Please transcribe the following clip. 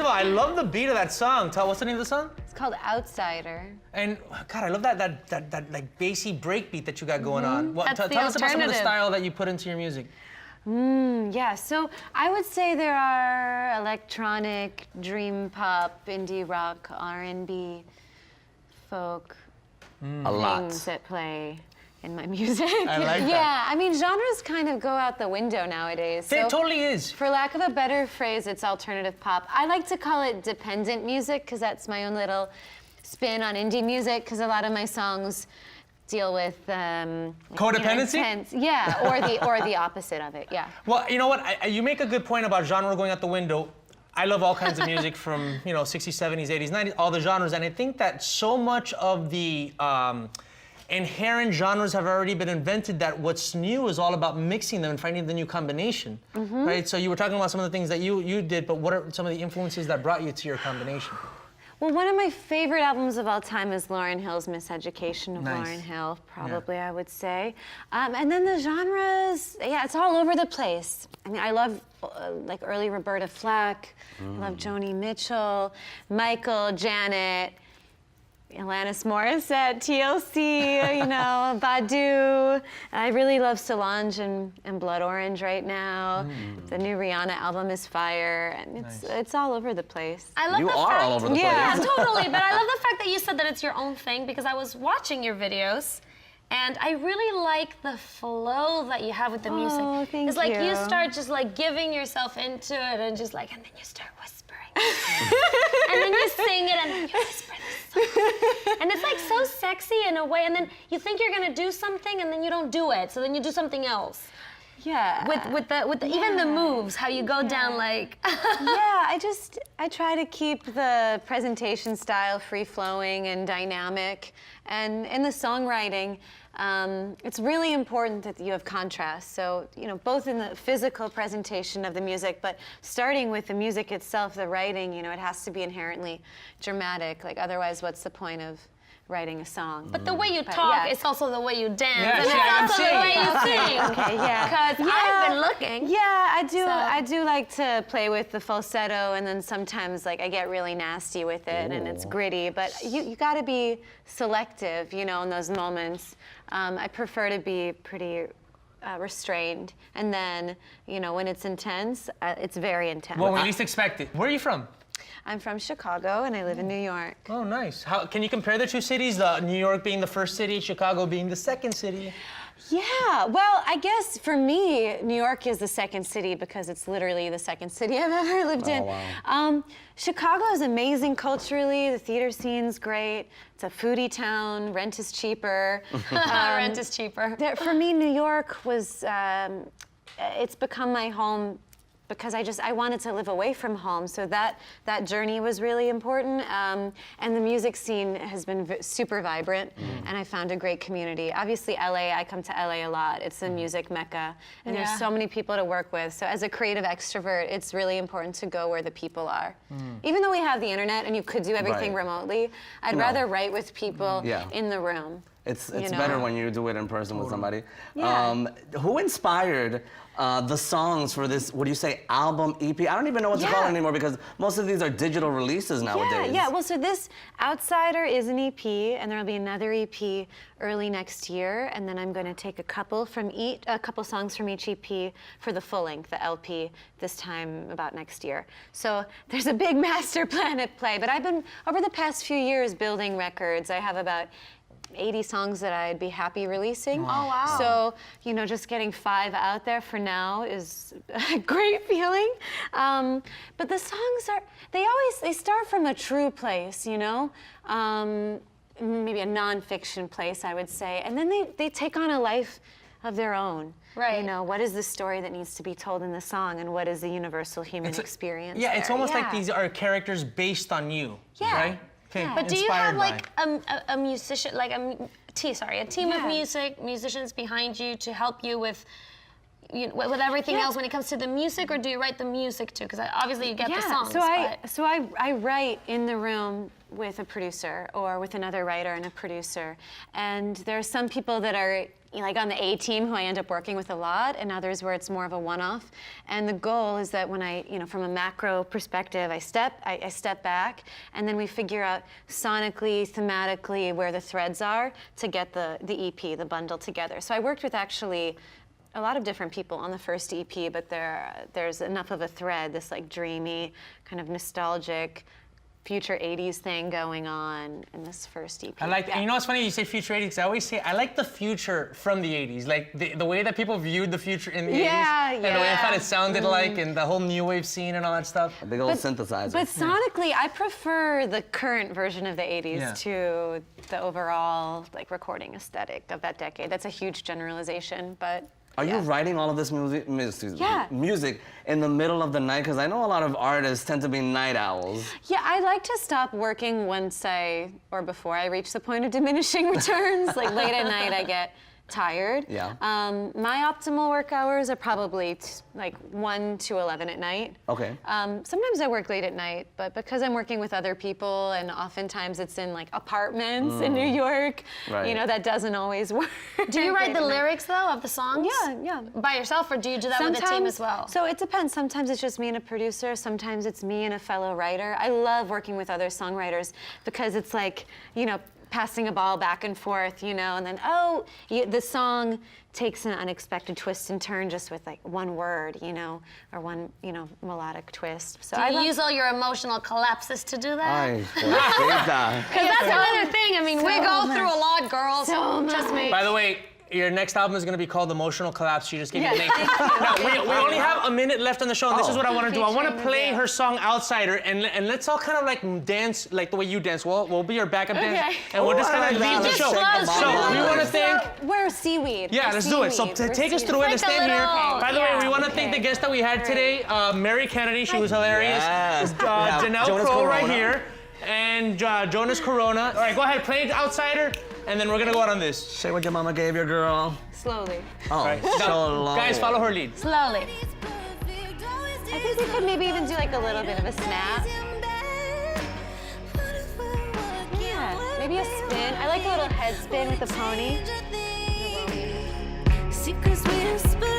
of all, I love the beat of that song. What's the name of the song? It's called Outsider. And God, I love that like bassy break beat that you got going on. Tell us about some of the style that you put into your music. Yeah, so I would say there are electronic, dream pop, indie rock, R&B, folk things that play in my music. I like that. Yeah, I mean, genres kind of go out the window nowadays. It totally is. For lack of a better phrase, it's alternative pop. I like to call it dependent music because that's my own little spin on indie music, because a lot of my songs deal with codependency. Or the opposite of it. Yeah. Well, you know what? You make a good point about genre going out the window. I love all kinds of music from 60s, 70s, 80s, 90s, all the genres, and I think that so much of the inherent genres have already been invented that what's new is all about mixing them and finding the new combination, right? So you were talking about some of the things that you did, but what are some of the influences that brought you to your combination? Well, one of my favorite albums of all time is Lauryn Hill's Miseducation of Lauryn Hill, probably, I would say. And then the genres, it's all over the place. I mean, I love like early Roberta Flack, I love Joni Mitchell, Michael, Janet, Alanis Morissette, TLC, Badu. I really love Solange and Blood Orange right now. The new Rihanna album is fire, and it's all over the place. I love all over the place. Yeah, totally. But I love the fact that you said that it's your own thing, because I was watching your videos, and I really like the flow that you have with the music. Oh, thank it's like you. You start just like giving yourself into it, and just like, and then you start whispering. And then you sing it, and then you whisper this song. And it's like so sexy in a way, and then you think you're gonna do something, and then you don't do it, so then you do something else. Yeah. With the even the moves, how you go down like. I try to keep the presentation style free-flowing and dynamic, and in the songwriting, it's really important that you have contrast. So, both in the physical presentation of the music, but starting with the music itself, the writing, it has to be inherently dramatic. Like, otherwise, what's the point of writing a song? But the way you talk, it's also the way you dance, and I'm it's also the way you sing. Okay, yeah. Because I've been looking. Yeah, I do. I do like to play with the falsetto, and then sometimes like I get really nasty with it, and it's gritty. But you got to be selective, in those moments. I prefer to be pretty restrained, and then when it's intense, it's very intense. Well, when you least expect it. Where are you from? I'm from Chicago, and I live in New York. Oh, nice. How can you compare the two cities? New York being the first city, Chicago being the second city? Yeah, well, I guess for me, New York is the second city because it's literally the second city I've ever lived in. Wow. Chicago is amazing culturally. The theater scene's great. It's a foodie town. Rent is cheaper. Rent is cheaper. For me, New York was, it's become my home because I wanted to live away from home. So that journey was really important. And the music scene has been super vibrant, and I found a great community. Obviously, LA, I come to LA a lot. It's a music mecca, and there's so many people to work with. So as a creative extrovert, it's really important to go where the people are. Even though we have the internet and you could do everything remotely, I'd rather write with people in the room. It's better when you do it in person with somebody. Yeah. Who inspired the songs for this, what do you say, album, EP? I don't even know what to call it anymore because most of these are digital releases nowadays. Yeah, well, so this Outsider is an EP, and there'll be another EP early next year, and then I'm going to take a couple songs from each EP for the full length, the LP, this time about next year. So there's a big master plan at play, but I've been, over the past few years, building records. I have about 80 songs that I'd be happy releasing. Oh, wow. So, just getting 5 out there for now is a great feeling. But the songs they start from a true place, maybe a nonfiction place, I would say. And then they take on a life of their own. Right. What is the story that needs to be told in the song, and what is the universal human experience? Yeah, it's almost like these are characters based on you, right? Okay. But do you have like a musician, like a team of musicians behind you to help you with, with everything else when it comes to the music, or do you write the music too? Because obviously you get the songs. So I write in the room with a producer or with another writer and a producer. And there are some people that are like on the A team who I end up working with a lot, and others where it's more of a one-off. And the goal is that when I, from a macro perspective, I step back, and then we figure out sonically, thematically where the threads are to get the EP, the bundle together. So I worked with actually a lot of different people on the first EP, but there's enough of a thread, this like dreamy, kind of nostalgic, future 80s thing going on in this first EP. I like, and you know what's funny, you say future 80s, 'cause I always say, I like the future from the 80s, like the way that people viewed the future in the 80s, and the way I thought it sounded like, and the whole new wave scene and all that stuff. A big old synthesizer. But sonically, I prefer the current version of the 80s to the overall like recording aesthetic of that decade. That's a huge generalization, but Are you writing all of this music in the middle of the night? Because I know a lot of artists tend to be night owls. Yeah, I like to stop working or before I reach the point of diminishing returns. Like late at night, I get tired. Yeah. My optimal work hours are probably like 1 to 11 at night. Okay. Sometimes I work late at night, but because I'm working with other people, and oftentimes it's in like apartments in New York, that doesn't always work. Do you write the lyrics though of the songs? Yeah. By yourself, or do you do that with a team as well? So it depends. Sometimes it's just me and a producer. Sometimes it's me and a fellow writer. I love working with other songwriters because it's like, passing a ball back and forth, and then, the song takes an unexpected twist and turn just with like one word, or one, melodic twist. So do you use all your emotional collapses to do that? Because that's another thing. I mean, we go through a lot, girls. Trust me. By the way, your next album is going to be called Emotional Collapse. She just gave me the name. Now, we only have a minute left on the show, and this is what I want to do. I want to play her song Outsider, and let's all kind of like dance like the way you dance. We'll be your backup dance, and we'll just kind of leave the show. So we want to thank... We're seaweed. Yeah, let's do it. So take us through it. Let's stand here. By the way, we want to thank the guest that we had today, Mary Kennedy. She was hilarious. Yes. Janelle Kroll right here, and Jonas Corona. All right, go ahead, play Outsider. And then we're gonna go out on this. Say what your mama gave your girl. Slowly. Oh, right. so long. Guys, follow her lead. Slowly. I think we could maybe even do like a little bit of a snap. Yeah, maybe a spin. I like a little head spin with a pony. Secrets whisper.